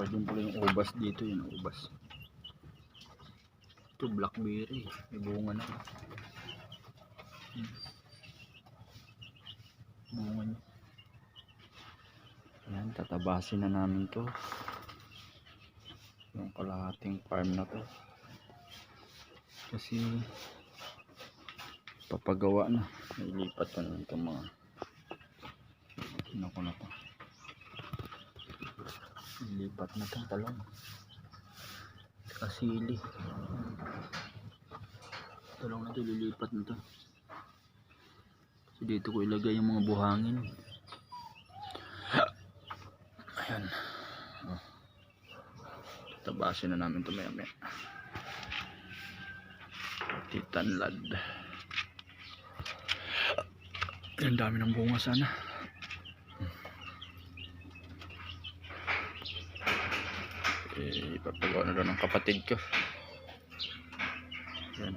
din pala yung ubas dito, yung ubas. Ito blackberry, may bunga na. Bunga niya. Ayan, tatabasin na namin to. Yung kalahating farm na to. Kasi papagawa na. Nilipat pa naman itong mga ko na to. Nilipat na itong talong. Kasili. Talong na ito, lilipat na ito. So dito ko ilagay yung mga buhangin. Ayan. Oh. Tabasin na namin ito maya maya. Titanlad. Ang dami ng bunga sana. Ipapagawa na doon ng kapatid ko. Ayan.